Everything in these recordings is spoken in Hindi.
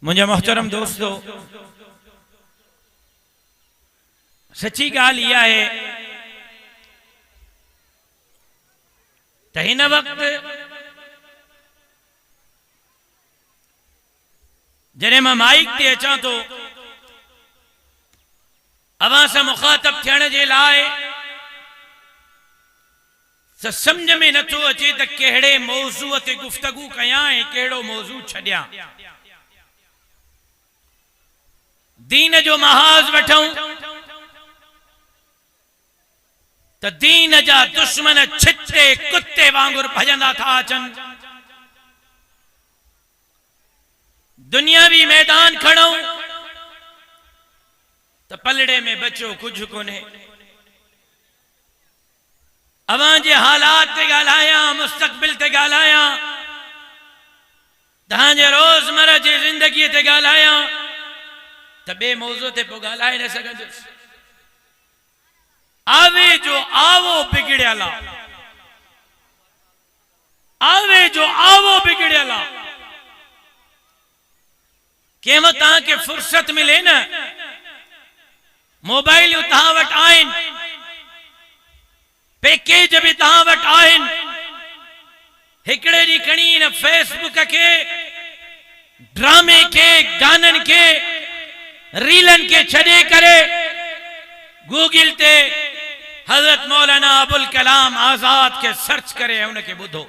मुझे मोहतरम दोस्तों, सच्ची गाल इहा है त हिन वक्त जॾहिं मां माइक ते अचां थो अवां सां मुखातब थियण जे लाइ त सम्झ में नथो अचे त कहिड़े मौज़ूअ ते गुफ़्तगू कयां ऐं कहिड़ो मौज़ू छॾियां। दीन जो महाज़ वठूं त दीन जा दुश्मन छिते कुत्ते वांगुर भजंदा था अचनि। दुनियावी मैदान खणूं त पलड़े में बचो कुछ कोने। अवां जे हालात ते ॻाल्हायां, मुस्तक़बिल ते ॻाल्हायां, तव्हांजे रोज़मर्रा जी ज़िंदगीअ ते ॻाल्हायां त ॿिए मौज़ू ते पोइ ॻाल्हाए न सघंदुसि। आवे जो आवो बिगड़ियल आहे, आवे जो आवो बिगड़ियल आहे। कंहिं वक़्ति तव्हांखे फुर्सत मिले न, मोबाइलियूं तव्हां वटि आहिनि, पैकेज बि तव्हां वटि आहिनि, हिकिड़े ॾींहुं खणी हिन फेसबुक खे, ड्रामे खे, गाननि खे, रीलन के छड़े करे गूगल ते हजरत मौलाना अबुल कलाम आजाद के सर्च करे उनके ॿुधो।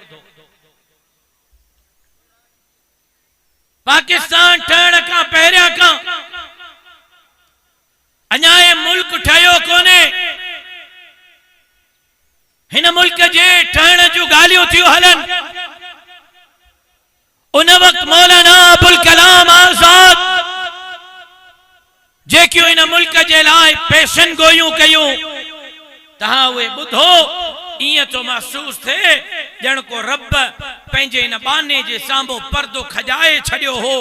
पाकिस्तान ठहण खां पहिरियां खां अञा ये मुल्क ठहियो कोन्हे। हिन मुल्क जे ठहण जूं ॻाल्हियूं थियूं हलनि। उन वक्त मौलाना अबुल कलाम आजाद जेकियूं इन मुल्क जे लाइ पेशन गोयूं कयूं, तहां उहे ॿुधो, ईअं तो महसूस थिए ॼण को रब पंहिंजे इन बाने जे साम्हूं पर्दो खजाए छॾियो हो।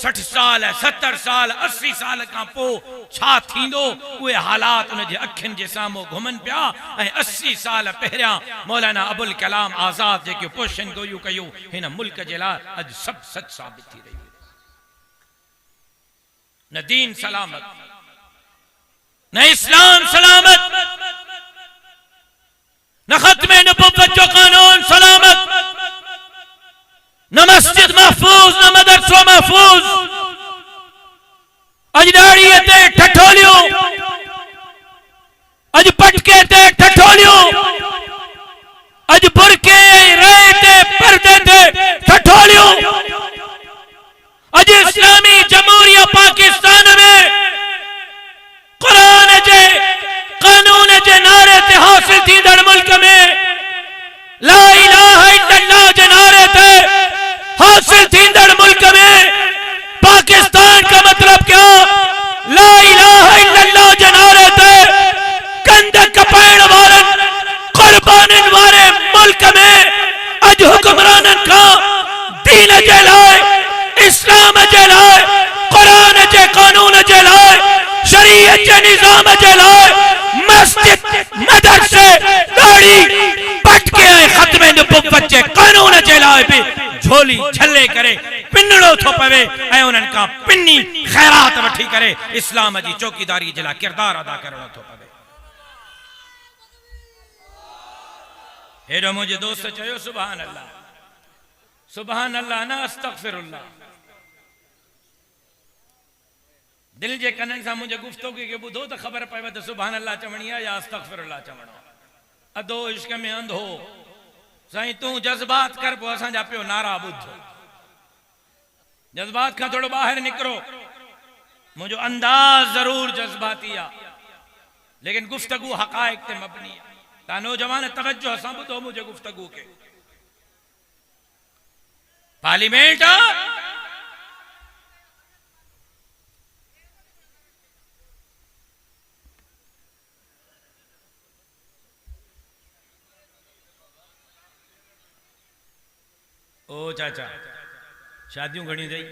60 साल, 70 साल, 80 साल खां पोइ छा थींदो, उहे हालात उन जे अखियुनि जे साम्हूं घुमनि पिया। ऐं 80 साल पहिरियां मौलाना अबुल कलाम आजाद जेके पेशन गोयूं कयूं हिन मुल्क जे लाइ अॼु सभु सच साबित थी रही। न दीन सलामत, न इस्लाम सलामत, न खत्मे नबुव्वत जो कानून सलामत, न मस्जिद महफूज, न मदरसो महफूज। अज दाड़ीअ ते ठठोलियूं, अज पटके ते ठठोलियूं, अज बुरके रे ते पर्दे ते ठठोलियूं। अज इस्लामी जमहूरिया पाकिस्तान में कुरान जे कानून जे नारे ते हासिल थींदड़ मुल्क में ला इलाहा इल्लल्लाह जे नारे ते हासिल थींदड़ मुल्क में पाकिस्तान का मतलब क्या? ला इलाहा इल्लल्लाह जे नारे ते कंध कपाइण वारनि कुर्बानियुनि वारे मुल्क में अज हुक्मराननि खां दीन जे लाइ, इस्लाम जे लाइ, कुरान जे कानून जे लाइ, शरीयत जे निज़ाम जे लाइ, मस्जिद, मदरसे, दाढ़ी, पटके ऐं खत्मे नबुव्वत जे कानून जे लाइ भी झोली छले करे पिनड़ो थो पवे ऐं उन्हनि खां पिनी ख़ैरात वठी करे इस्लाम जी चौकीदारी जे लाइ किरदार अदा करणो थो पवे। हेॾो मुंहिंजे दोस्त चयो सुभान अल्लाह, सुभान अल्लाह न अस्तगफिरुल्लाह। दिल जे कननि सां मुंहिंजे गुफ़्तगू खे ॿुधो त ख़बर पवे त सुभान अल्लाह चवणी आहे या अस्तगफिरुल्लाह चवणो। अधो इश्क में अंधो, साईं तूं जज़्बात कर, पोइ असांजा पियो नारा ॿुध। जज़्बात खां थोरो ॿाहिरि निकिरो। मुंहिंजो अंदाज़ ज़रूर जज़्बाती आहे, लेकिन गुफ़्तगू हक़ाइक़ ते मबनी आहे। तव्हां नौजवान तवज्जो सां ॿुधो मुंहिंजे गुफ़्तगू खे। पार्लियामेंट ओ चाचा, शादियूं घणी थई,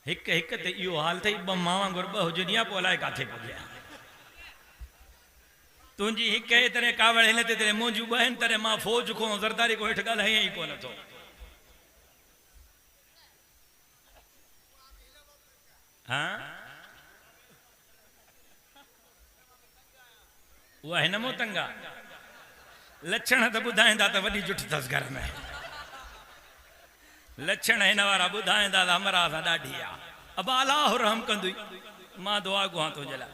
हिक हिक ते इहो हाल थई। ॿ मावा गुर ॿ हुजनि पोइ अलाए किथे पुॼिया। तुंहिंजी हिक तरह कावड़ हिन ते मुंहिंजूं ॿ आहिनि तरह मां फ़ौज खां ज़रदारी को हेठि ॻाल्हायां ई कोन थो। हाँ वह है नमो तंगा लक्षण तो ॿुधाईंदा त वॾी जुठ अथसि घर में लक्षण हिन वारा ॿुधाईंदा त हमरा सां ॾाढी आहे अब अलाह रहम कंदुई मां दुआ गुहां तुंहिंजे लाइ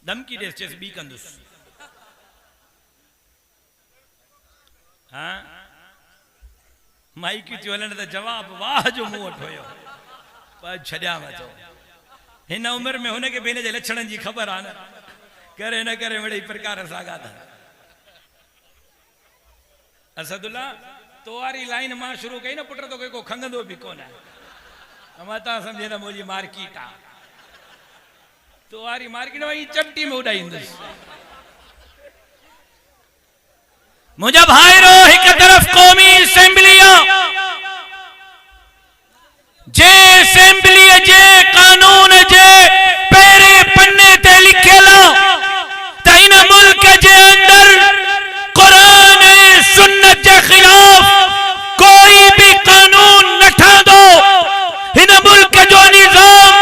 धमकी ॾेसि चएसि ॿी कंदुसि हाँ माइक थियूं हलनि त जवाब वाह जो मूं वटि हुयो पर छॾियांव थो हिन उमिरि में हुनखे बि हिन जे लक्षणनि जी ख़बर आहे न करे न करे वड़ी प्रकार सां ॻाल्हि असदुल्ला तो वारी लाइन मां शुरू कई न पुट तो को खंगंदो बि कोन मां तव्हां सम्झे त मुंहिंजी मार्केट आहे तो वारी मार्केट वही चपटी में उॾाईंदुसि मुझे भाईरो एक तरफ कौमी असेंबली जे असेंबली जे कानून जे पेरे पन्ने ते लिखियला त इन मुल्क जे अंदर कुरान ऐं सुन्नत जे खिलाफ कोई भी कानून न ठहंदो हिन मुल्क जो निजाम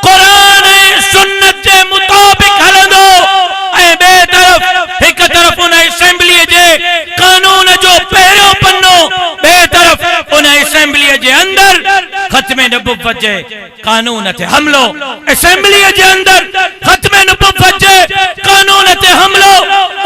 कुरान ऐं सुन्नत जे मुताबिक हलंदो ऐं ॿिए तरफ़ हिक तरफ़ उन असेंबली जे कानून जो पहिरियों पन्नो ॿिए तरफ़ उन असेंबली जे अंदर खत्म नबुव्वत जे कानून ते हमलो असेंबली जे अंदर खत्म नबुव्वत जे कानून ते हमलो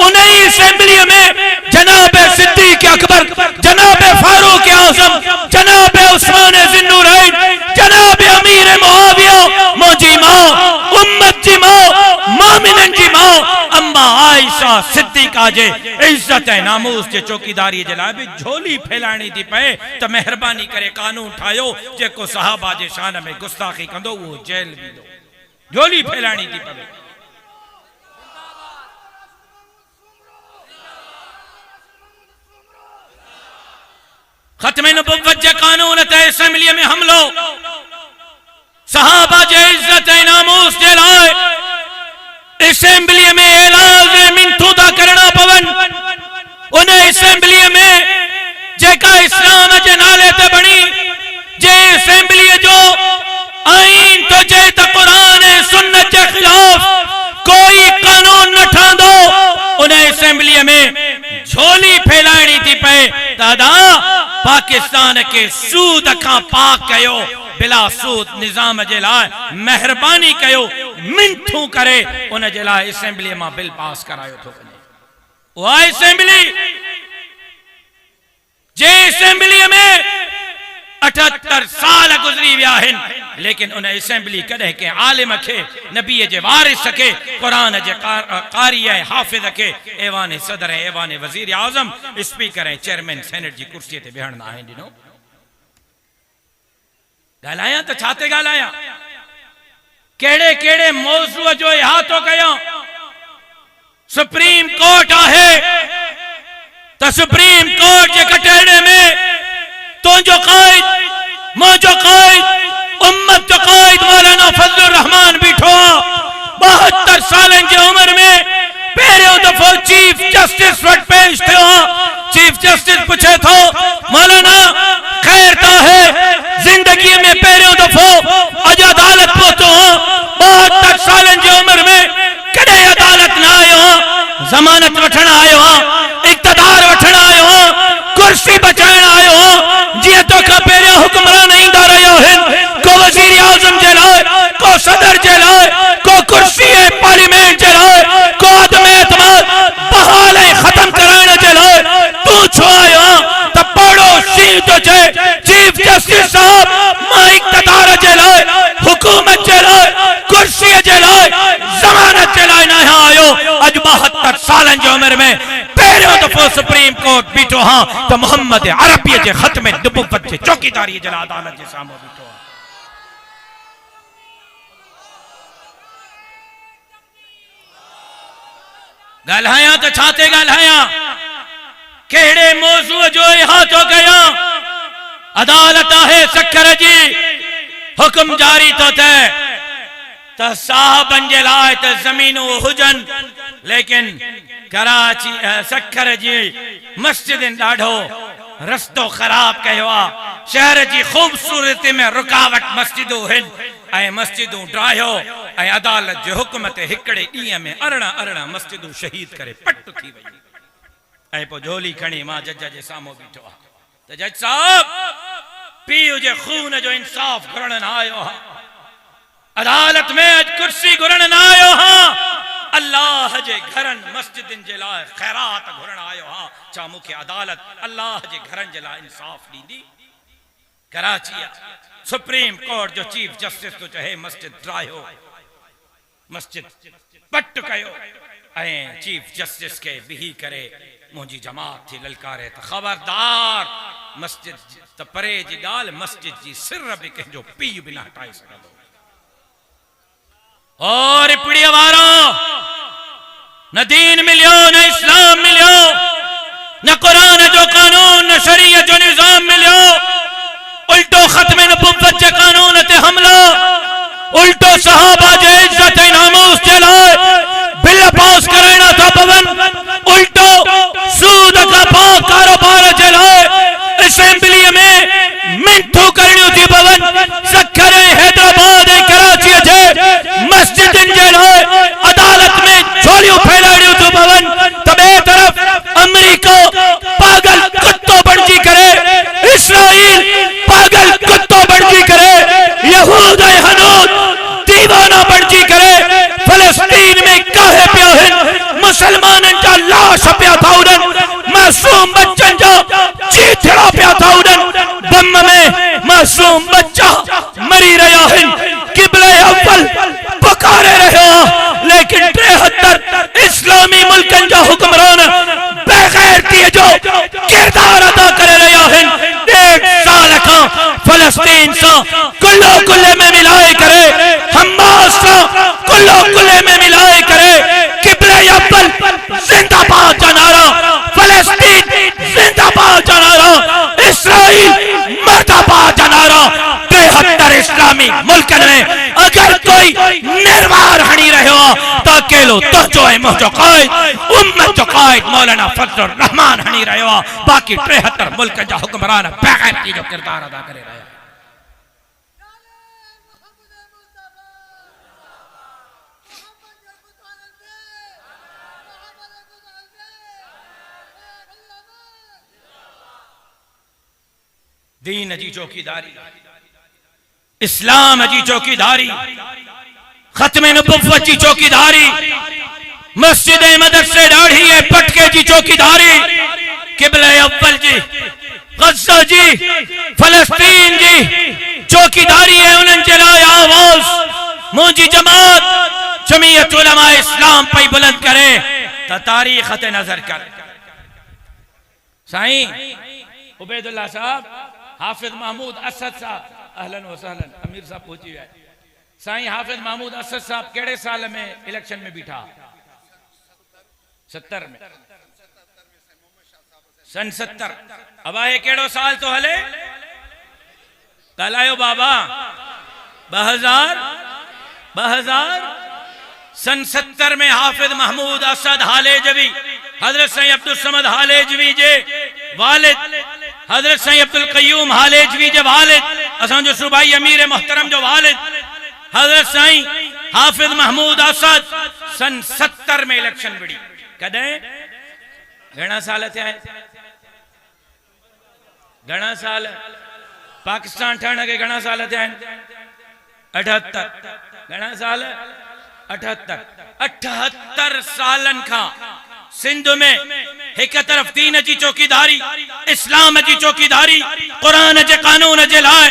उन ही असेंबली में जनाब सिद्दीक अकबर जनाब फारूक आजम जनाब उस्मान ज़ुन्नूरैन जनाब अमीर मुआविया मुंहिंजी मां उम्मत जी मां मोमिनन जी मां अम्मा आयशा सिद्दीका जे इज्जत ऐं नामूस जे चौकीदारी जे लाइ बि झोली फैलाइणी थी पए त महिरबानी करे कानून ठाहियो जेको सहाबा जे शान में गुस्ताखी कंदो उहो जेल वेंदो झोली फैलाइणी थी पवे खत्म नबुव्वत जे कानून ते असेंबली में हमलो सहाबा जे इज्जत ऐं नामूस जे लाइ असेंबली में ऐलान मिंथू था करना पवन उन असेंबली में जेका इस्लाम जे नाले ते बणी जे असेंबली जो आईन तो जे त कुरान ऐं सुन्नत जे खिलाफ कोई कानून न ठहंदो उन असेंबली में झोली फैलाइणी थी पए दादा पाकिस्तान के सूद का पाक कयो बिला सूद निजाम जे लाइ मेहरबानी कयो मिंथू करे उन जे लाइ असेंबली में बिल पास करायो थो वञे उहा असेंबली जे असेंबली में 78 साल गुज़री विया आहिनि लेकिन उन असेंबली कॾहिं के आलिम के नबी जे वारिस के कुरान जे कारी ऐं हाफ़िज़ के ऐवान सदर ऐं ऐवान वज़ीर आज़म स्पीकर ऐं चेयरमैन सेनेट जी कुर्सी ते वेहण न आहिनि ॾिनो ॻाल्हायां त छा ते ॻाल्हायां कहिड़े कहिड़े मौज़ूअ जो इहातो कयां सुप्रीम कोर्ट आहे त सुप्रीम कोर्ट जे कटहरे में तुंहिंजो क़ाइद मुंहिंजो क़ाइद उम्मत जो क़ाइद मौलाना फज़लुर रहमान बीठो आहे 72 सालनि जी उम्र में पहिरियों दफ़ो चीफ जस्टिस वटि पेश थियो चीफ जस्टिस पूछे थो मौलाना खैर त आहे जिंदगी में पहिरियों दफ़ो अॼु अदालत पहुतो 72 सालनि जी उम्र में कॾहिं अदालत न आयो ज़मानत वठण आयो इक़्तिदार वठण आयो कुर्सी बचाइण आयो जीअं तोखां पहिरियों हुक्मरान ईंदा रहिया आहिनि को वज़ीर आज़म जे लाइ को सदर जे लाइ को कुर्सी ऐं पार्लियामेंट जे लाइ को अदम एतमाद बहाल ऐं ख़त्म कराइण जे लाइ तूं छो आयो त पढ़ो शीं थो चए चीफ जस्टिस साहब मां इक़्तिदार जे लाइ हुकूमत जे लाइ कुर्सीअ जे लाइ ज़मानत जे लाइ न आयो अॼु 72 सालनि जी उमिरि में पहिरियों दफ़ो सुप्रीम कोर्ट बीठो हाँ तो मोहम्मद अरबी जे ख़त्म नबुव्वत जे चौकीदारी जे लाइ अदालत जे साम्हूं बीठो ॻाल्हायां त छा ते ॻाल्हायां कहिड़े मौज़ूअ जो इहातो कयां अदालत आहे सखर जी हुक्म जारी तो थिए त साहबनि जे लाइ त ज़मीनूं हुजनि लेकिन कराची सखर जी मस्जिदनि ॾाढो रस्तो ख़राब कयो आहे शहर जी खूबसूरती में रुकावट मस्जिदों हिन ऐं मस्जिदों ड्राहियो ऐं अदालत जे हुक्म ते हिकड़े ॾींहं में 18 मस्जिदों शहीद करे पट थी वई ऐं पोइ झोली खणी मां जज जे साम्हूं बीठो आहे त जज साहब पीउ जे खून जो इंसाफ घुरण न आयो हा अदालत में अज कुर्सी घुरण न आयो हा अल्लाह जे घरन मस्जिदन जे लाइ खैरात घुरण आयो हा छा मूंखे अदालत अल्लाह जे घरन जे लाइ इंसाफ ॾींदी कराची सुप्रीम कोर्ट जो चीफ जस्टिस तो चाहे मस्जिद ड्राहियो मस्जिद पट कयो ऐं चीफ जस्टिस के बिही करे मुंहिंजी जमात थी ललकारे त खबरदार मस्जिद त परे जी ॻाल्हि मस्जिद जी सिर बि कंहिंजो पीउ बि न हटाए सघंदो और पीड़ीअ वारो न दीन मिलियो न इस्लाम मिलियो न कुरान जो कानून न शरीयत जो निजाम मिलियो उल्टो खत्म नबुव्वत जे कानून ते हमला उल्टो सहाबा जे इज्जत ऐं नामूस जे लाइ बिल पास कराइणा था पवन उल्टो सूद का पाक कारोबार जे लाइ असेंबली में मिंटू करणियूं थी पवन सखर हैदराबाद ऐं कराची जे मस्जिदन जे लाइ अदालत में झोलियूं फैलाइणियूं थी पवन त ॿिए तरफ़ अमेरिका पागल कुत्तो बणजी करे इसराइल पागल कुत्तो बणजी करे यहूद ऐं हनूद दीवाना बणजी करे फलस्तीन में काहे पिया आहिनि मुसलमाननि जा लाश पिया था उड़न मासूम बच्चन जा चीथड़ा पिया था उड़न बम में मासूम बच्चा मरी रहा आहिनि क़िबले अव्वल पुकारे रहिया लेकिन 73 इस्लामी मुल्कन जा हुक्मरान बेगैरतीअ जो किरदार अदा करे रहिया आहिनि 1.5 साल खां फलस्तीन सां कुल्लो कुल्ले में मिलाए करे हमास सां कुल्लो कुल्ले में मिलाए करे क़िबले अव्वल जिंदाबाद जा नारा फलस्तीन जिंदाबाद जा नारा इसराइल मर्दाबाद जा नारा 73 इस्लामी मुल्कन में अगर कोई निर्वार हणी रहियो त अकेलो तुंहिंजो ऐं मुंहिंजो क़ाइद उम्मत जो क़ाइद मौलाना फजलुर रहमान हणी रहियो आहे बाक़ी 73 मुल्क जा हुक्मरान बेगैरती जो किरदार अदा करे रहिया दीन जी चौकीदारी इस्लाम जी चौकीदारी खत्म नबुव्वत जी चौकीदारी मस्जिद मदरसे दाढ़ी पटके जी चौकीदारी क़िबले अव्वल जी गज़ा जी फलस्तीन जी चौकीदारी है उन्हनि जे लाइ आवाज़ मुंहिंजी जमात जमीयत उलमा इस्लाम पई बुलंद करे त तारीख़ ते नज़र कर साईं उबैदुल्लाह साहब हाफिज महमूद असद साहब अहलन व सहलन अमीर साहब पहुंची विया साईं हाफिज महमूद असद साहब केड़े साल में इलेक्शन में बीठा 70 में सन 70 अब आहे केड़ो साल तो हले ॻाल्हायो बाबा 2000 सन 70 में हाफिज महमूद असद हालेजवी हजरत सईं अब्दुल समद हालेजवी जे वालिद हजरत सईं अब्दुल कयूम हालेजवी जे वालिद असां जो सूबाई अमीर मोहतरम जो वालिद हजरत सईं हाफिज महमूद असद सन 70 में इलेक्शन विड़ी कदे घणा साल थिया घणा साल पाकिस्तान ठहण के घणा साल थिया 78 घणा साल 78 सालन का सिंध में एक तरफ दीन जी चौकीदारी इस्लाम जी चौकीदारी कुरान जे कानून जे लाइ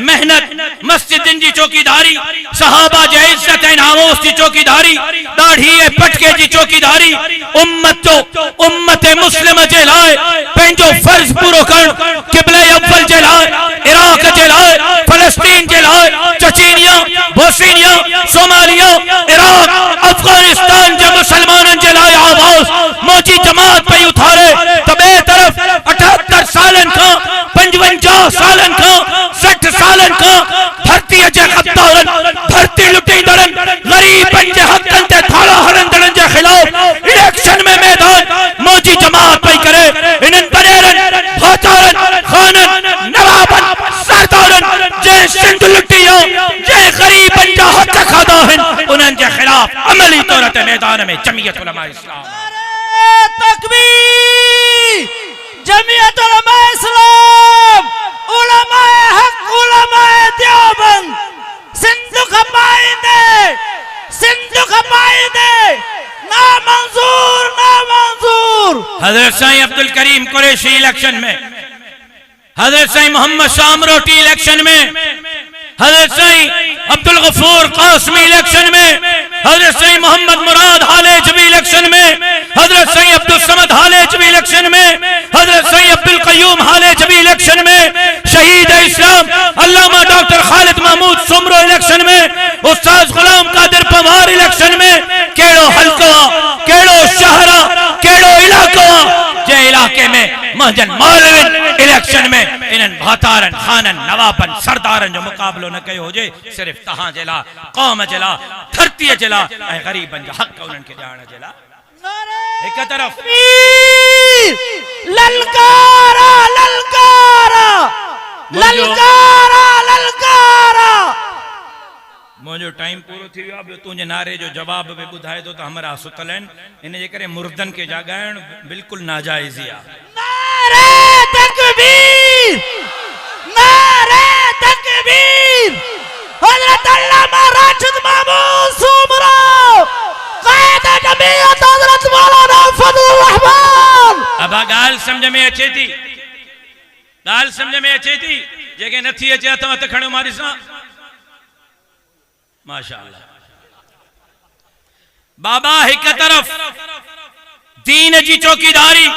मेहनत मस्जिदन जी चौकीदारी सहाबा जे इज्जत ऐं नामूस जी चौकीदारी दाढ़ी पटके जी चौकीदारी उम्मत मुस्लिम जे लाइ पंहिंजो फर्ज पूरो करण क़िबले अव्वल जे लाइ इराक जे लाइ फलस्तीन जे लाइ चचीनिया बोस्निया सोमालिया इराक अफगानिस्तान जे मुसलमानन जे लाइ आवाज़ मोची जमात पे उठारे तबे तरफ 78 सालन का 55 सालन का 60 सालन का धरती जे गद्दारन धरती लुटींदड़न गरीबन जे हकन ते थाला हरंदड़न जे खिलाफ इलेक्शन में मैदान मोची जमात पे करे इनन बनेरन भाचारन खानन मैदान में जमीयत उलमा इस्लाम। तकबीर, जमीयत उलमा इस्लाम, उलमा हक, उलमा देवबंद, सिंधु खपाइंदे, सिंधु खपाइंदे, ना मंजूर, ना मंजूर। हजरत साईं अब्दुल करीम कुरैशी इलेक्शन में, हजरत साईं मोहम्मद शाम रोटी इलेक्शन में, हजरत साईं अब्दुल गफूर कासमी इलेक्शन में, हजरत साईं मोहम्मद मुराद हालेजवी इलेक्शन में, हजरत साईं अब्दुल समद हालेजवी इलेक्शन में, हजरत साईं अब्दुल कयूम हालेजवी इलेक्शन में, शहीद इस्लाम अल्लामा डॉक्टर खालिद महमूद सुमरो इलेक्शन में, उस्ताद गुलाम कादिर पवार इलेक्शन में, केड़ो हल्का, केड़ो शहरा, केड़ो इलाको जे इलाके में महजन मौलविन इलेक्शन में इन्हनि भातारन खानन नवाबन सरदारन जो मुकाबलो न कयो हुजे, सिर्फ तहां जे ला, कौम जे ला, धरती जे ला ऐं गरीबन जा हक उन्हनि खे ॾियारण जे ला। एक तरफ ललकारा, ललकारा, ललकारा, ललकारा। मुझो टाइम पूरो थी वियो आहे। तुझे नारे जो जवाब भी ॿुधाए थो त हमरा सुतल आहिनि, इन जे करे मुर्दन के जागाइण बिल्कुल नाजायज़ ही आहे। नारे तकबीर, नारे तकबीर। हजरत अल्लामा राशिद महमूद सुमरो, कायद जमीयत हजरत मौलाना फजलुर रहमान। अब गाल समझ में अचे थी, गाल समझ में अचे थी, जेके नथी अचे हथ हथ खणो मारी सां। माशाअल्लाह। बाबा एक तरफ दीन जी चौकीदारी,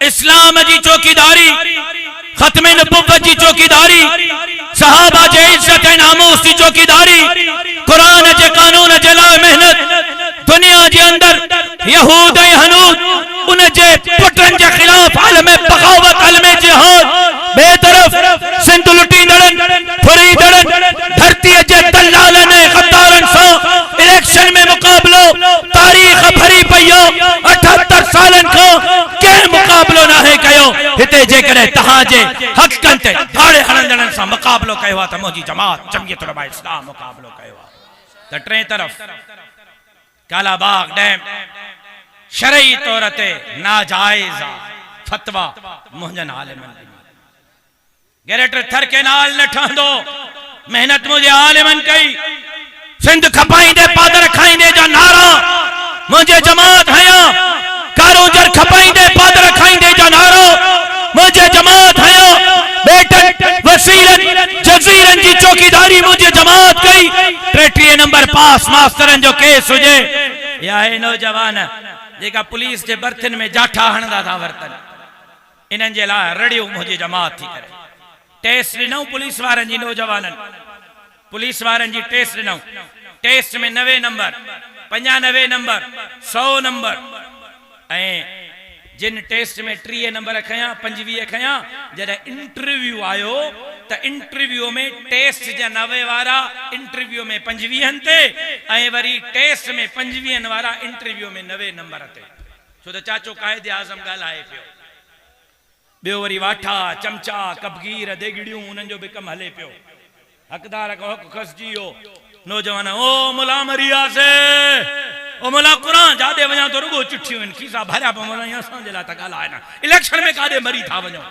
इस्लाम जी चौकीदारी, खत्म नबुव्वत जी चौकीदारी, सहाबा जे इज्जत ऐं नामूस जी चौकीदारी, कुरान जे कानून जे लाइ मेहनत, दुनिया जे अंदर यहूद ऐं हनूद उन जे पुटन जे खिलाफ अलम बगावत, अलम जिहाद। बे तरफ सिंध लुटींदड़न, फुरीदड़न, धरती जे दलालन ऐं गद्दारन सां इलेक्शन में मुकाबलो तारीख भरी पयो। 78 सालन खां कंहिं मुकाबलो नाहे कयो। हिते जेकॾहिं तहां जे हक़नि ते धाड़े हणंदड़नि सां मुकाबलो कयो आहे त मुंहिंजी जमात जमीयत उलमा इस्लाम मुकाबलो कयो आहे। त टे तरफ कालाबाग डैम शरई तौर ते नाजायज़ आहे। फतवा मुंहिंजनि आलिमनि गैरेटर थर के नाल न ठहंदो। मेहनत मुझे आलिमन कई। सिंध खपाइंदे पादर खाइंदे जा नारा मुझे जमात हया। कारोजर खपाइंदे पादर खाइंदे जा नारा मुझे जमात हया। बेटन वसीरन जजीरन जी चौकीदारी मुझे जमात कई। 33 नंबर पास मास्तरन जो केस हुजे या है नौजवान जेका पुलिस के बर्तन में जाठा हणदा था वर्तन, इन्हनि जे लाइ रड़ियो मुझे जमात थी करे। टेस्ट ॾिनऊं पुलिस वारनि जी, नौजवाननि पुलिस वारनि जी टेस्ट ॾिनऊं। टेस्ट में 90 नंबर, 95 नंबर, 100 नंबर। ऐं जिन टेस्ट में 30 नंबर खया, 25 खया, जॾहिं इंटरव्यू आयो त इंटरव्यू में टेस्ट जा 90 वारा इंटरव्यू में 25 ते, ऐं वरी टेस्ट में 25 वारा इंटरव्यू में 90 नंबर ते। छो त चाचो कायदे आज़म ॻाल्हाए पियो। ॿियो वरी वाठा, चमचा, कबगीर, देगड़ियूं, उन्हनि जो बि कमु हले पियो। हक़दार को हक़ खसिजी वियो। नौजवान ओ मुला मरिया से, ओ मुला कुरान जादे वञा तो रुगो चिट्ठियूं आहिनि, खीसा भरिया पिया मुला असांजे लाइ त ॻाल्हाए न। इलेक्शन में काॾे मरी था वञो?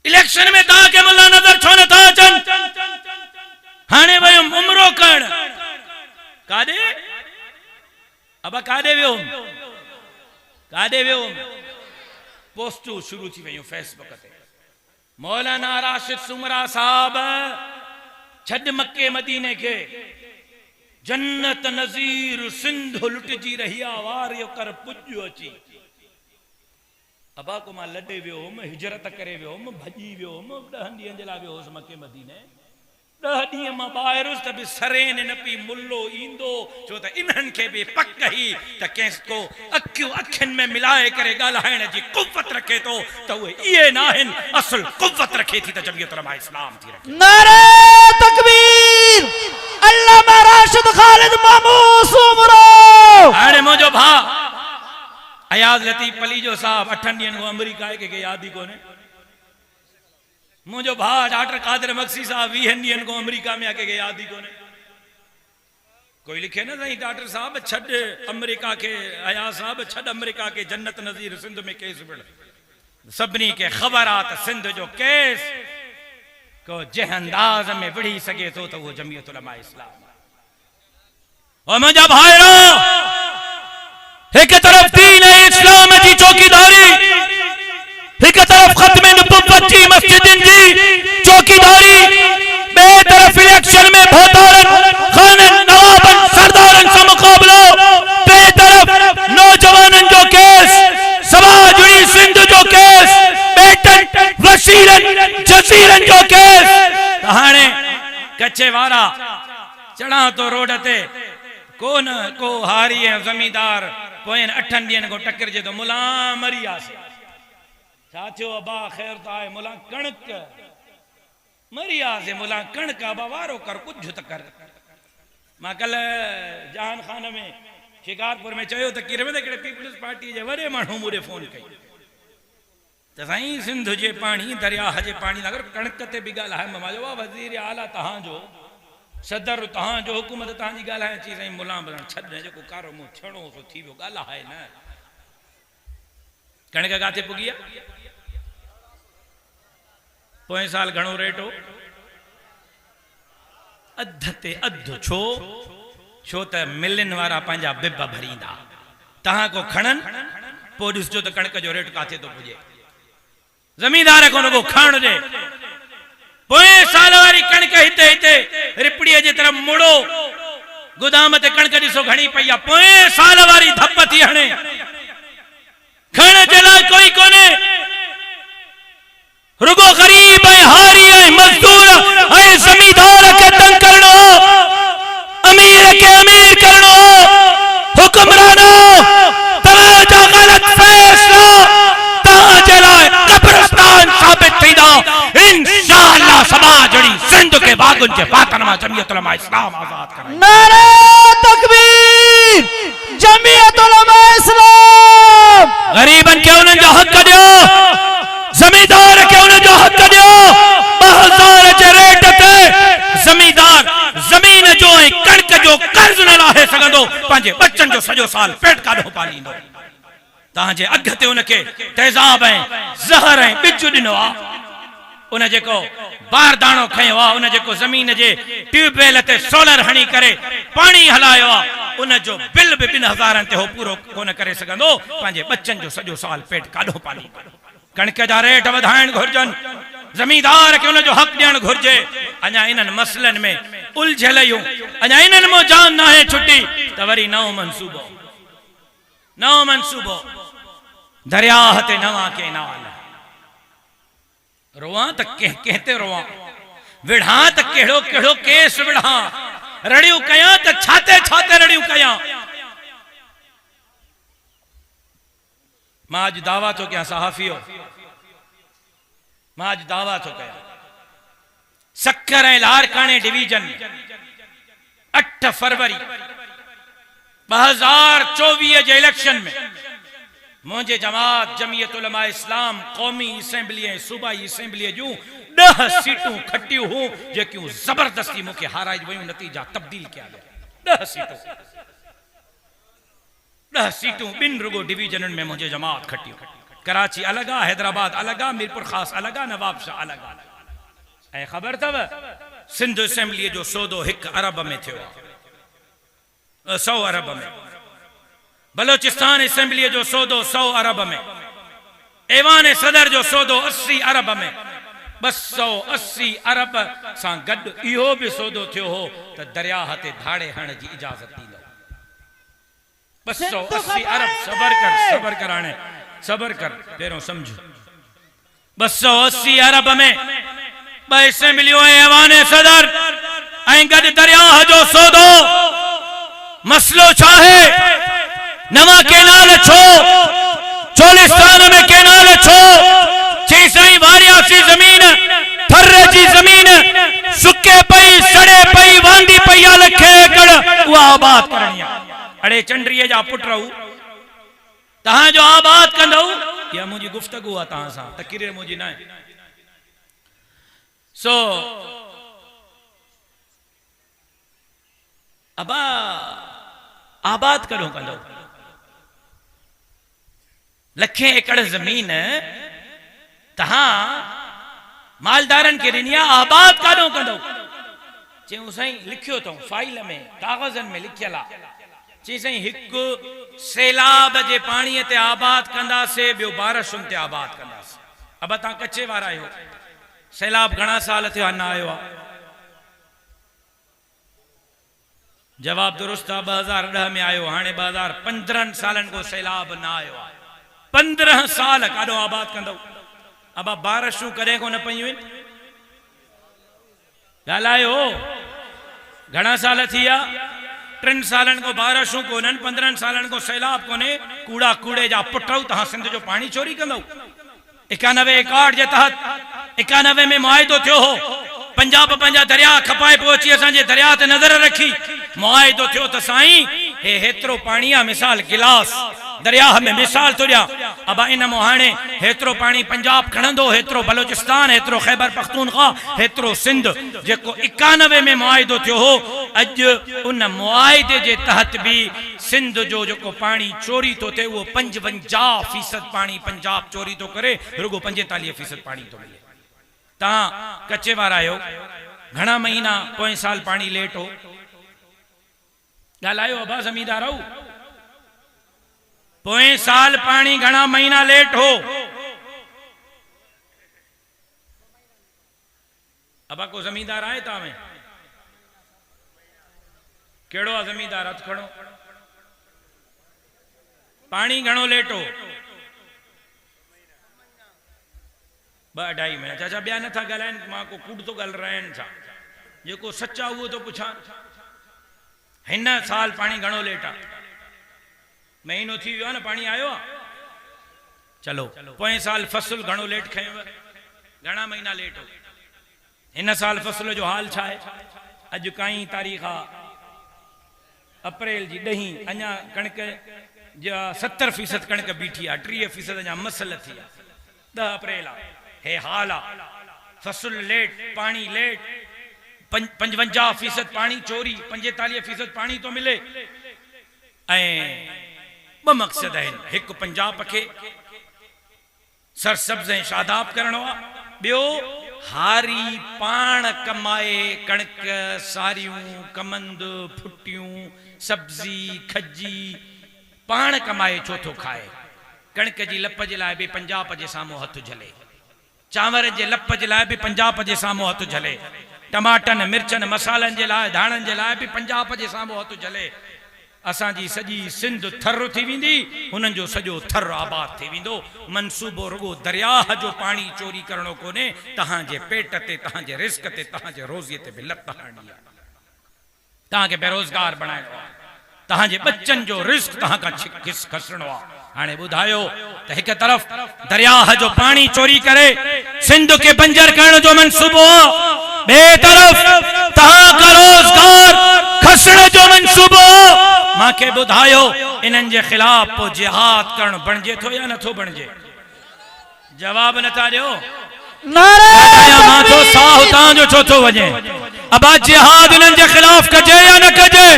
इलेक्शन में तव्हांखे मुला नज़र छो नथा अचनि? हाणे वयुमि उमरो करण। काॾे? अब काॾे वियो? काॾे वियो? पोस्टू शुरू थी वयूं फेसबुक ते। मौलाना राशिद सुमरा साहब छॾ मक्के मदीने के, जन्नत नज़ीर सिंध लुटजी रही वार यो कर पुॼो अची। अबा को मां लॾे वियो हुउमि, हिजरत करे वियो हुउमि, भॼी वियो हुउमि। 10 ॾींहंनि जे लाइ वियो हुउसि मके मदीने। 10 ॾींहं मां ॿाहिरि हुउसि त बि सरेन न पई मुल्लो ईंदो। छो त इन्हनि खे बि पक ही त कंहिं को अखियूं अखियुनि में मिलाए करे ॻाल्हाइण जी कुव्वत रखे थो त उहे इहे न आहिनि। असुल कुव्वत रखे थी त जमीयत उलमा इस्लाम थी रखे। नारे तकबीर, अल्लामा राशिद खालिद महमूद सुमरो। हाणे मुंहिंजो भाउ अयाज़ लतीफ़ पलीजो साहब 8 ॾींहंनि खां अमेरिका के यादि ई कोन्हे। मुझो भा डॉक्टर कादिर मक्सी साहब 20 ॾींहंनि को अमेरिका में आके याद ही कोने। कोई लिखे ना साईं डॉक्टर साहब छॾ अमेरिका के आया साहब छॾ अमेरिका के जन्नत नज़ीर सिंध में केस विढ़ सभिनी के ख़बर आ त सिंध जो केस को जंहिं अंदाज़ में विढ़ी सघे थो त उहो जमीयत उलमा इस्लाम। और मुंहिंजा भाइरो एक तरफ दीन इस्लाम की चौकीदारी, एक तरफ खत्म नबुव्वत की मस्जिदन की चौकीदारी, बे तरफ इलेक्शन में भोतारन खानन नवाबन सरदारन से मुकाबलो, बे तरफ नौजवानन जो केस समाजुड़ी सिंध जो केस बेटन वसीरन जसीरन जो केस हाणे कच्चे वारा चढ़ा तो रोड ते कोन को हारी है जमींदार पोइन 8 ॾींहंनि को टकर जे तो मुला मरी आसे छा थियो अबा ख़ैर त आहे मुला कणक मरी आसे मुला कणक अबा वारो कर कुछ त कर। मां कल जहान खान में शिकारपुर में चयो त किरवे हिकिड़े पीपल्स पार्टी जे वॾे माण्हू मूंखे फोन कई त साईं सिंध जे पाणी दरिया जे पाणी अगर कणक ते बि ॻाल्हाए मां चयो वाह वज़ीर आला तव्हांजो सदर तव्हांजो हुकूमत तव्हांजी ॻाल्हाए चई साईं मुला छॾ जेको कारो मुंहुं छणो सो थी वियो ॻाल्हाए न। कणक किथे पुगी आहे पोएं साल घणो रेट हो अध ते अधु छो त मिलनि वारा पंहिंजा बिब भरींदा तव्हां को खणनि पोइ ॾिसजो त कणक जो रेट किथे थो पुॼे। ज़मींदार को रुगो खणण ॾे पोएं साल वारी कणक हिते हिते रिपड़ीअ जे तरफ़ मुड़ो गोदाम ते कणक ॾिसो घणी पई आहे पोएं साल वारी धप थी हणे खण जे लाइ कोई कोन्हे रुगो गरीब ऐं हारी ऐं मज़दूर ऐं ज़मींदार खे तंग करणो अमीर खे अमीर करणो हुक्मरानो तव्हांजा ग़लत फ़ैसला तव्हांजे लाइ कब्रिस्तान साबित थींदा इंशाअल्लाह। समाजड़ी सिंध के बागुन जे बातन मां जमीयत उलमा इस्लाम आजाद कराई। नारे तकबीर जमीयत उलमा इस्लाम। गरीबन के उन्हनि जो हक दियो जमींदार के उन्हनि जो हक दियो 2000 जे रेट ते जमींदार जमीन जो ऐं कणक जो कर्ज न लाहे सघंदो पंहिंजे बच्चन जो सॼो साल पेट काढो पालींदो तव्हांजे अघ ते उनखे तेज़ाब ऐं ज़हर ऐं ॿिज ॾिनो आहे उन जेको बारदानो खयो आहे उन जेको ज़मीन जे ट्यूबवेल ते सोलर हणी करे पाणी हलायो आहे उन जो बिल बि 2000 ते हो पूरो कोन करे सघंदो पंहिंजे बच्चन जो सॼो साल पेट काढो पाली। कणक जा रेट वधाइण घुर्जन ज़मींदार खे उन जो हक़ ॾियण घुर्जे। अञा इन्हनि मसइलनि में उलझियल आहियूं अञा इन्हनि मां जान नाहे छुटी त वरी नओं मनसूबो दरियाह ते नवां केनाल रोवां त कंहिं ते रोवां विढ़ा त कहिड़ो कहिड़ो केस विढ़ा रड़ियूं कयां त छाते रड़ियूं कयां। मां अॼु दावा थो कयां सहाफ़ियो मां अॼु दावा थो कयां सक्कर ऐं लारकाणे डिवीजन 8 फरवरी 2024 जे इलेक्शन में मुझे जमात जमीयत उलमा इस्लाम कौमी असेंबली ऐं सूबाई असेंबली जूं 10 सीटूं खटियूं हूं जेकियूं जबरदस्ती मूंखे हाराए वयूं नतीजा तब्दील किया गया 10 सीटूं 2 रुगो डिवीजन में मुझे जमात खटियूं कराची अलग आ हैदराबाद अलग आ मीरपुर खास अलग आ नवाबशाह अलग आ ऐं ख़बर अथव सिंध असेंबली जो सौदो 1 अरब में थियो 100 अरब में बलोचिस्तान असेंबली जो सौदो 100 अरब में ऐवान सदर जो सौदो 80 अरब में 280 अरब सां गॾु इहो बि सौदो थियो हो त दरियाह ते धाड़े हण जी इजाज़त ॾींदो 280 अरब सबर कर हाणे सबर कर पहिरों समझो 280 अरब में 2 असेंबलियूं ऐं ऐवान सदर ऐं गॾु दरियाह जो सौदो मसलो छा है नवा केनाल छो चोलिस्तान में केनाल छो चई साईं वारियासी जमीन थर्रे जी जमीन सुके पई सड़े पई वांदी पई आ लखे एकड़ उहा आबाद करणी आ अड़े चंड्रीअ जा पुट रहू तहां जो आबाद कंदऊ या मुंहिंजी गुफ्तगू आ तहां सां तकरीर मुंहिंजी न आहे सो अबा आबाद करो कंदो लखे एकड़ जमीन तहां मालदारन के ॾिनी आहे, आबाद काॾो कंदो? चयूं साईं लिखियो अथऊं फाइल में कागज़न में लिखियल आहे। चई साईं हिकु सैलाब जे पाणीअ ते आबाद कंदासीं, ॿियो बारिशुनि ते आबाद कंदासीं। अब तव्हां कच्चे वारा आहियो, सैलाब घणा साल थिया न आयो आहे? जवाब दुरुस्त आहे, 2010 में आयो, हाणे 2015 सालनि को सैलाब न आयो आहे। 15 साल काॾो आबाद कंदो? अब बारिशूं कॾहिं कोन पयूं आहिनि? ॻाल्हायो, घणा साल थी विया? 3 सालनि को बारिशूं कोन्हनि, 15 सालनि को सैलाब कोन्हे। कूड़ा कूड़े जा पुटऊ तव्हां सिंध जो पाणी चोरी कंदो? 91 एकॉर्ड जे तहत 91 में मुआहिदो थियो हो, पंजाब पंहिंजा दरिया खपाए पोइ अची असांजे दरिया ते नज़र रखी मुआहिदो थियो त साईं हे हेतिरो पाणी आहे, मिसाल गिलास दरिया में मिसाल तो ॾियां। अब इन मो हाणे हेतिरो पाणी पंजाब खणंदो, हेतिरो बलोचिस्तान, हेतिरो खैबर पख्तूनख्वा, हेतिरो सिंध। जेको 91 में मुआहिदो थियो हो, अॼु उन मुआहिदे जे तहत बि सिंध जो जेको पाणी चोरी थो थिए उहो 55% पाणी पंजाब चोरी थो करे, रुगो 45% पाणी थो मिले। तव्हां कच्चे वारा आहियो, घणा महीना पोएं साल पाणी लेट हो? ॻाल्हायो अबा ज़मींदार हो, पोएं साल पानी घणा महीना लेट हो? अब को जमींदार आए ता में केड़ो आ जमींदार? हथ खड़ो। पानी घणो लेट हो? 2-2.5 महीना। चाचा ॿिया नथा ॻाल्हाइनि, मां को कूड़ तो ॻाल्हि रहिनि छा? जेको सच्चा उहो तो पुछां। हिन साल पानी घणो लेट आहे? महीनो थी वियो आहे न, पाणी आयो आहे? चलो पोएं साल फसल घणो लेट खयुव? घणा महीना लेट हो? हिन साल फसल जो हाल छा आहे? अॼु काई तारीख़ आहे? अप्रैल जी 10। अञा कणक जा 70% कणक बीठी आहे, 30% अञा मसल थी आहे। 10 अप्रैल आहे, हे हाल आहे। फसल लेट, पानी लेट, 55% पानी चोरी, 45% पानी तो मिले। ऐं 2 मक़सद आहिनि, हिकु पंजाब खे सरसब्ज़ ऐं शादाब करणो आहे, ॿियो हारी पाण कमाए कणक, सारियूं, कमंद, फुटियूं, सब्जी, खजी पाण कमाए छो थो खाए? कणक जी लप जे लाइ बि पंजाब जे साम्हूं हथ झले, चांवर जे लप जे लाइ बि पंजाब जे साम्हूं हथ झले, टमाटनि, मिर्चनि, मसालनि जे लाइ, धाणनि जे लाइ बि पंजाब जे साम्हूं हथ झले। असांजी सॼी सिंध थर थी वेंदी, हुननि जो सॼो थर आबाद थी वेंदो। मनसूबो रुगो दरियाह जो पाणी चोरी करणो कोन्हे, तव्हांजे पेट ते, तव्हांजे रिस्क ते, तव्हांजे रोज़ीअ ते बि लत हणणी आहे। तव्हांखे बेरोज़गार बणाइणो आहे, तव्हांजे बच्चनि जो रिस्क तव्हां खां खसणो आहे। हाणे ॿुधायो त हिक तरफ़ दरियाह जो पाणी चोरी करे सिंध खे बंजर करण जो मनसूबो आहे, ॿिए तरफ़ तव्हां खां रोज़गार खसण जो मनसूबो आहे। मांखे ॿुधायो इन्हनि जे ख़िलाफ़ पोइ जिहाद करणु बणिजे थो या नथो बणिजे? जवाब नथा ॾियो। माथो साह तव्हांजो छो थो वञे? अब जिहाद इन्हनि जे ख़िलाफ़ कजे या न कजे?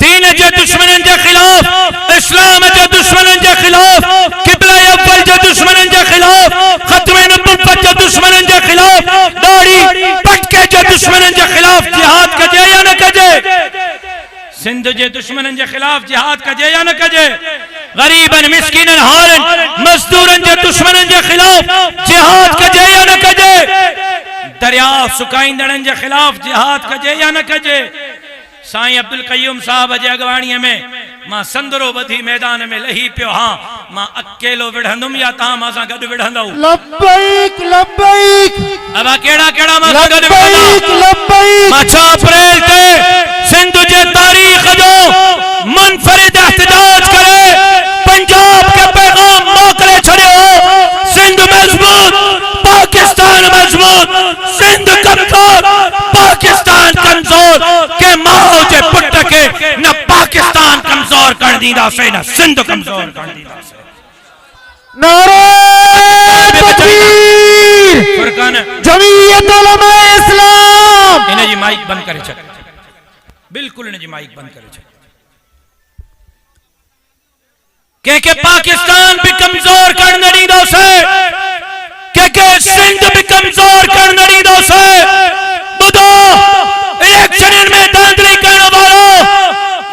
दीन जे दुश्मननि जे ख़िलाफ़, इस्लाम जे दुश्मननि जे ख़िलाफ़, क़िबला अव्वल जे दुश्मननि जे ख़िलाफ़, ख़त्म नबुव्वत जे दुश्मननि जे ख़िलाफ़, दाढ़ी पटके जे दुश्मननि जे ख़िलाफ़ जिहाद कजे या न कजे? सिंध जे दुश्मननि जे ख़िलाफ़ जिहाद कजे या न कजे? गरीबन, मिस्किनन, हारन, मजदूरन जे दुश्मननि जे ख़िलाफ़ जिहाद कजे या न कजे? दरिया सुकाईंदड़नि जे ख़िलाफ़ जिहाद कजे या न कजे? साईं अब्दुल क़य्यूम साहब जे अगवाणीअ में मां संदरो ॿधी मैदान में लही पियो। हाँ, मां अकेलो विढ़ंदुमि या तव्हां मां सां गॾु विढ़ंदव? लब्बैक लब्बैक। अब केड़ा केड़ा मां सां गॾु विढ़ंदा? लब्बैक। मां 6 अप्रैल ते सिंध जे तारीख़ जो मुनफरिद एहतजाज करे पंजाब के पैगाम मोकले छड़ियो। सिंध मजबूत, पाकिस्तान मजबूत, सिंध कमजोर, पाकिस्तान कमजोर के माओ जे पुट के न पाकिस्तान कमजोर कर दींदासीं न सिंध कमजोर कर दींदासीं। नारे तकबीर। फुरकान जमीयत उलमा इस्लाम। इन जी माइक बंद करे छॾ। बिल्कुल इन जी माइक बंद करे के पाकिस्तान भी कमजोर कर नहीं दो से के सिंध भी कमजोर कर नहीं दो से बुधो इलेक्शन में धांधली करने वालों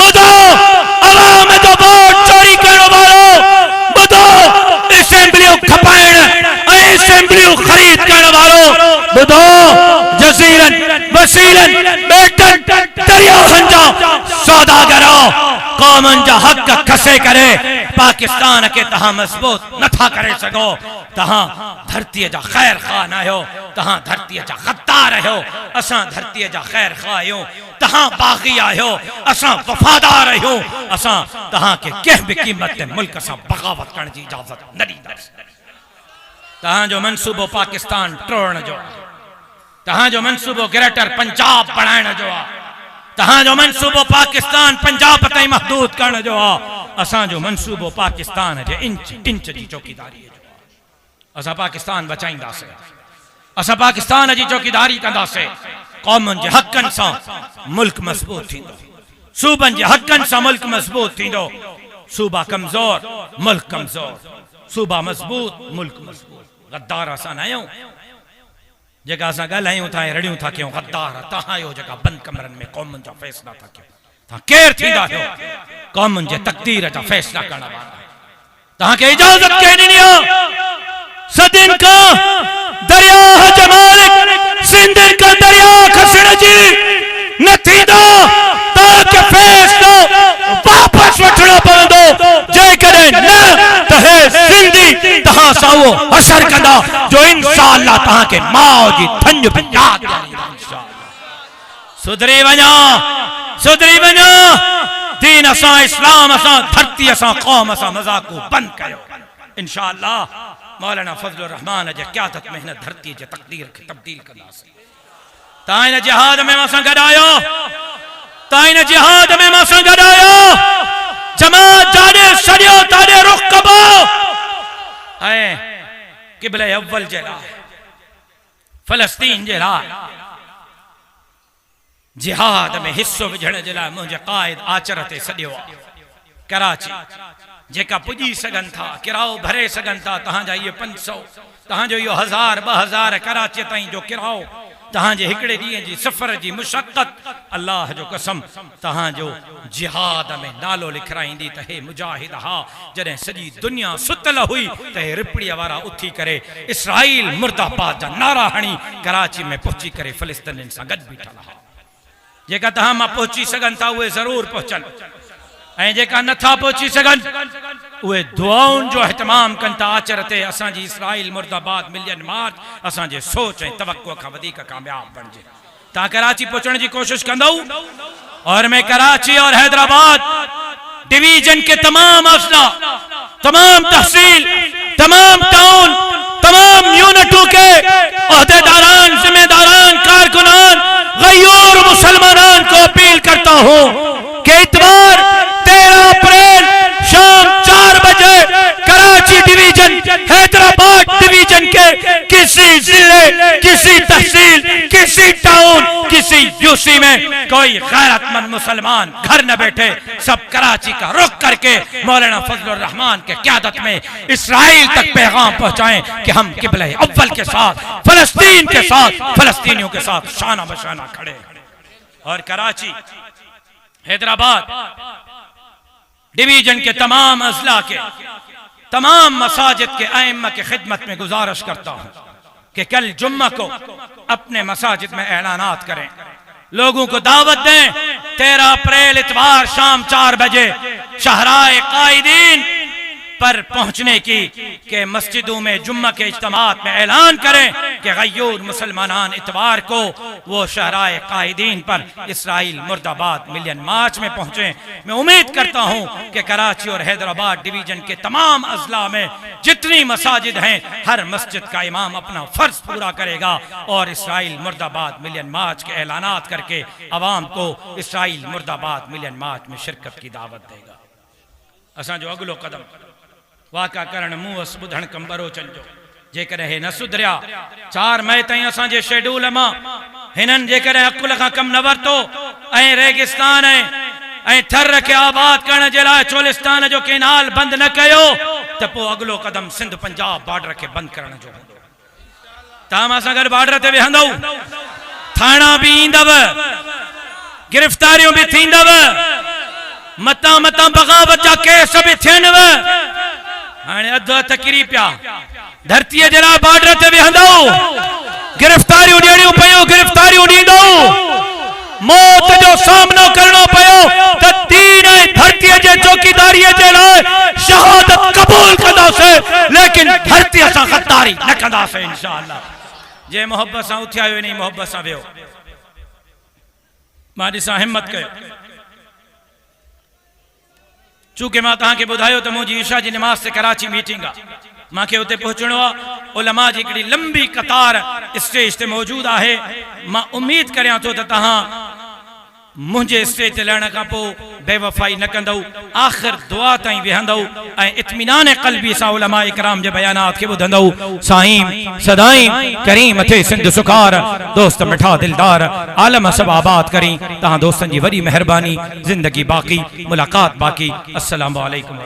बुधो अवाम में तो वोट चोरी करने वालों बुधो असेंबली खपाइण असेंबली खरीद करने वालों बुधो जजीरन वसीलन बेटन दरियाहन जा सौदागरो कौमन जा हक खसे करे पाकिस्तान के तहां मजबूत नथा करे सको तहां धरती जा खैर खा न हो तहां धरती जा गद्दार हो असां धरती जा खैर खा हो तहां बागी आयो असां वफादार हो असां तहां के कह भी कीमत ते मुल्क असां बगावत करने की इजाजत न दी तहां जो मंसूबो पाकिस्तान टोड़न जो तहां जो मंसूबो ग्रेटर पंजाब बनाने जो तहां जो मंसूबो पाकिस्तान पंजाब ताईं महदूद करने जो असां जो मंसूबो पाकिस्तान जे इंच इंच जी चौकीदारी असां पाकिस्तान बचाईंदासे असां पाकिस्तान जी चौकीदारी कंदासे कौमन जे हकन सा मुल्क मजबूत थींदो सूबन जे हकन सा मुल्क मजबूत थींदो सूबा कमजोर मुल्क कमजोर सूबा मजबूत मुल्क मजबूत गद्दार असां न आहियूं जेका असां ॻाल्हायूं था रड़ियूं था कयूं गद्दार तहां आहियो जेका बंद कमरनि में कौमन जा फैसला था कयूं तहां केर थींदा आहियो कौमन जे तकदीर जा फैसला करण वारा तहां के इजाजत के ॾिनी सदिन का दरिया जे मालिक सिंधन का दरिया खसण जी न थींदो ताके फैसलो वापस वठणो पवंदो जेकॾहिं न त हे सिंधी तहां सां उहो असर कंदा जो इंशाअल्लाह तहां के माउ जी थंज बि यादि ॾींदा इंशाअल्लाह सुधरी वञो दीन असां इस्लाम असां धरती असां क़ौम असां मज़ाक़ बंद कयो इंशाअल्लाह मौलाना फजलुर रहमान जे क़यादत में हिन धरती जे तकदीर के तब्दील कंदासीं तां इन जिहाद में असां गॾायो तां इन जिहाद में असां गॾायो जमात जाने सॼो ताने रुख कबो ऐं क़िबले अव्वल जे लाइ फ़लस्तीन जे लाइ जिहाद में हिस्सो विझण जे लाइ मुंहिंजे क़ाइद आचर ते सॼो कराची जेका पुजी सघन था किराओ भरे सघन था तहांजा ये 500 तहांजो यो 1000 2000 कराची ताईं जो किराओ तहांजे हिकड़े ॾींहं जी सफ़र जी मुशक्क़त अल्लाह जो कसम तहांजो जिहाद में नालो लिखराईंदी त हे मुजाहिद हा जॾहिं सॼी दुनिया सुतल हुई त हे रिपड़ीअ वारा उथी करे इसराइल मुर्दाबाद जा नारा हणी कराची में पहुची करे फ़लस्तीनियुनि सां गॾु बीठल हा जेका तहां मां पहुची सघन था उहे ज़रूर पहुचनि ऐं जेका नथा पहुची सघन उहे दुआउनि जो एहतमाम कनि था आचर ते असांजी इसराइल मुर्दाबाद मिलियन मार्च असांजे सोच ऐं तवक्को खां वधीक कामयाब बणिजे तव्हां कराची पहुचण जी कोशिश कंदव और मैं कराची और हैदराबाद डिवीजन के तमाम अजला तमाम तहसील तमाम टाउन तमाम यूनिटों के ओहदेदारान जिम्मेदारान कारकुनान गयूर मुसलमानान को अपील करता हूँ कि इतवार 13 अप्रैल शाम 4 बजे कराची डिवीजन हैदराबाद डिवीजन के किसी जिले किसी तहसील किसी टाउन किसी यूसी में कोई गैरतमंद मुसलमान घर न बैठे सब कराची का रुख करके मौलाना फजलुर रहमान के क़यादत में इसराइल तक पैगाम पहुंचाएं कि हम क़िबले अव्वल के साथ फलस्तीन के साथ फलस्तीनियों के साथ शाना बशाना खड़े और कराची हैदराबाद डिवीजन के तमाम अजला के तमाम मसाजिद के आइम्मा की खिदमत में गुजारिश करता हूं कि कल जुम्मा को अपने मसाजिद में ऐलानात करें लोगों को दावत दें 13 अप्रैल इतवार शाम 4 बजे शहराए कायदीन पर पहुंचने की के मस्जिदों में जुम्मा के इज्तिमात में ऐलान करें कि गयूर मुसलमान इतवार को वो शहराए कायदीन पर इसराइल मुर्दाबाद मिलियन मार्च में पहुंचे। मैं उम्मीद करता हूं कि कराची और हैदराबाद डिवीजन के तमाम अजला में जितनी मसाजिद हैं हर मस्जिद का इमाम अपना फर्ज पूरा करेगा और इसराइल मुर्दाबाद मिलियन मार्च के ऐलानात करके अवाम को इसराइल मुर्दाबाद मिलियन मार्च में शिरकत की दावत देगा। असां जो अगलो कदम वाक़ा करण मुंहस बुधण कंबरो चलजो जेकर हे न सुधरिया 4 मई ताईं असांजे शेड्यूल मां हिनन जेकर अकुल खां कम न वरतो ऐं रेगिस्तान ऐं थर खे आबाद करण जे लाइ चोलिस्तान जो केनाल बंद न कयो त पोइ अगलो कदम सिंध पंजाब बॉर्डर खे बंद करण जो हूंदो। तव्हां सां गॾु बॉर्डर ते वेहंदव, थाणा भी ईंदव, गिरफ्तारियों भी थींदव, मता मता बगावत जा केस भी थियनव। हाणे अधु हथ किरी पिया, धरतीअ जे लाइ बॉर्डर ते वेहंदव, गिरफ्तारियों ॾियणियूं पयूं, गिरफ्तारियों ॾींदव, मौत जो सामनो करणो पियो त दीन ऐं धरतीअ जे चौकीदारीअ जे लाइ शहादत क़बूल कंदासीं, लेकिन धरतीअ सां गद्दारी न कंदासीं इंशाअल्लाह। जे मोहब्बत सां उथिया आहियो इन मोहब्बत सां वियो। मां ॾिसां हिम्मत कयो, चूंकि मां तव्हांखे ॿुधायो त मुंहिंजी ईशा जी नमाज़ ते कराची मीटिंग आहे, मूंखे उते पहुचणो आहे। उलमा जी हिकिड़ी लंबी कतार स्टेज ते मौजूद आहे। मां उम्मीद करियां थो त तव्हां मुझे स्टेज ते लहण खां पोइ बेवफ़ाई न कंदव, आख़िर दुआ ताईं वेहंदव ऐं इत्मीनान क़ल्बी सां उलमा इकराम जे बयानात खे ॿुधंदव। साईं सदाईं करीम थे सिंध सुखार, दोस्त मिठा दिलदार, आलम सब आबाद करी। तहां दोस्तन जी वॾी मेहरबानी, ज़िंदगी बाक़ी, मुलाकात बाक़ी। अस्सलामु अलैकुम।